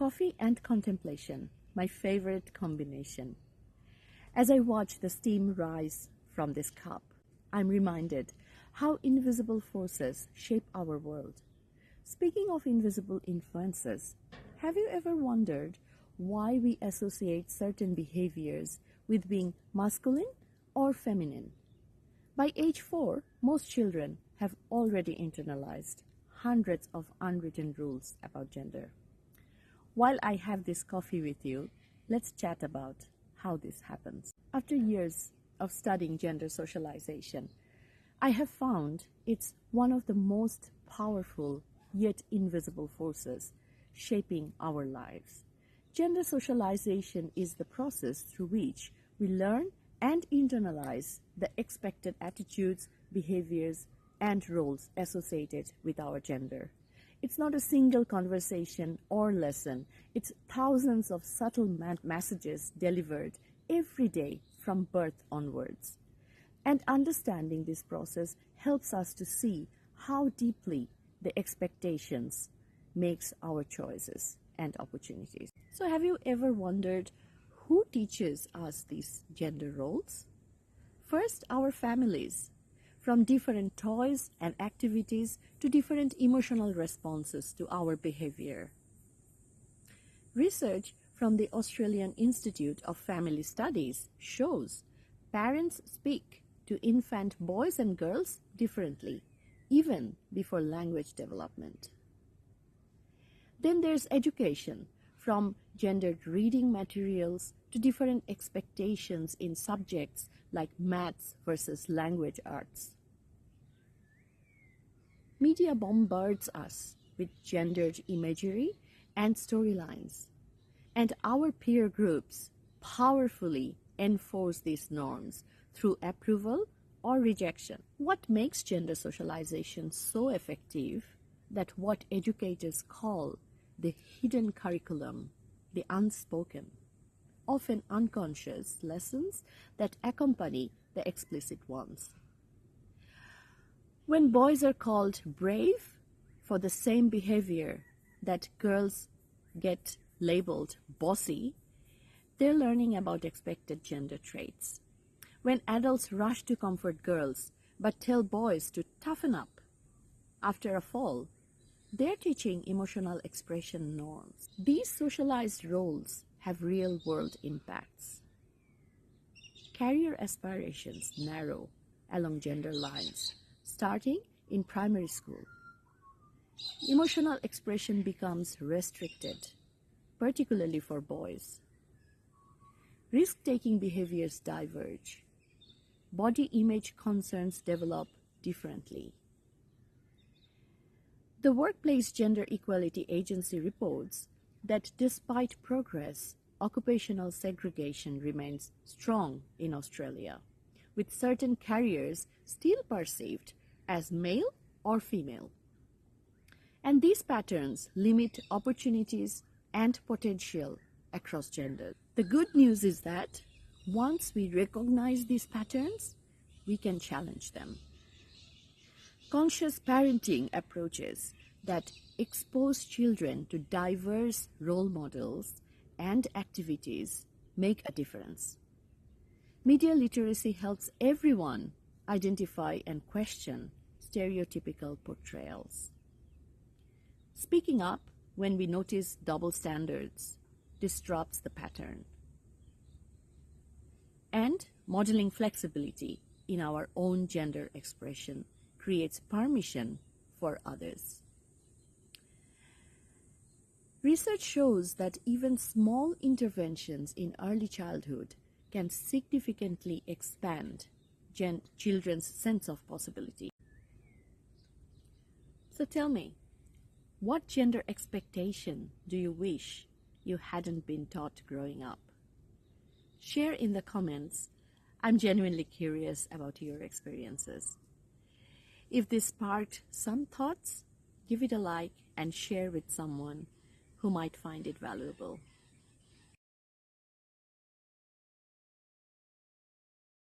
Coffee and contemplation, my favorite combination. As I watch the steam rise from this cup, I'm reminded how invisible forces shape our world. Speaking of invisible influences, have you ever wondered why we associate certain behaviors with being masculine or feminine? By age 4, most children have already internalized hundreds of unwritten rules about gender. While I have this coffee with you, let's chat about how this happens. After years of studying gender socialization, I have found it's one of the most powerful yet invisible forces shaping our lives. Gender socialization is the process through which we learn and internalize the expected attitudes, behaviors, and roles associated with our gender. It's not a single conversation or lesson. It's thousands of subtle messages delivered every day from birth onwards. And understanding this process helps us to see how deeply the expectations makes our choices and opportunities. So have you ever wondered who teaches us these gender roles? First, our families. From different toys and activities to different emotional responses to our behavior. Research from the Australian Institute of Family Studies shows parents speak to infant boys and girls differently, even before language development. Then there's education, from gendered reading materials to different expectations in subjects like maths versus language arts. Media bombards us with gendered imagery and storylines, and our peer groups powerfully enforce these norms through approval or rejection. What makes gender socialization so effective that what educators call the hidden curriculum, the unspoken, often unconscious lessons that accompany the explicit ones. When boys are called brave for the same behavior that girls get labeled bossy, they're learning about expected gender traits. When adults rush to comfort girls but tell boys to toughen up after a fall, they're teaching emotional expression norms. These socialized roles have real-world impacts. Career aspirations narrow along gender lines, starting in primary school. Emotional expression becomes restricted, particularly for boys. Risk-taking behaviors diverge. Body image concerns develop differently. The Workplace Gender Equality Agency reports that despite progress, occupational segregation remains strong in Australia, with certain careers still perceived as male or female. And these patterns limit opportunities and potential across genders. The good news is that once we recognize these patterns, we can challenge them. Conscious parenting approaches that expose children to diverse role models and activities make a difference. Media literacy helps everyone identify and question stereotypical portrayals. Speaking up when we notice double standards disrupts the pattern. And modeling flexibility in our own gender expression creates permission for others. Research shows that even small interventions in early childhood can significantly expand children's sense of possibility. So tell me, what gender expectation do you wish you hadn't been taught growing up? Share in the comments. I'm genuinely curious about your experiences. If this sparked some thoughts, give it a like and share with someone who might find it valuable.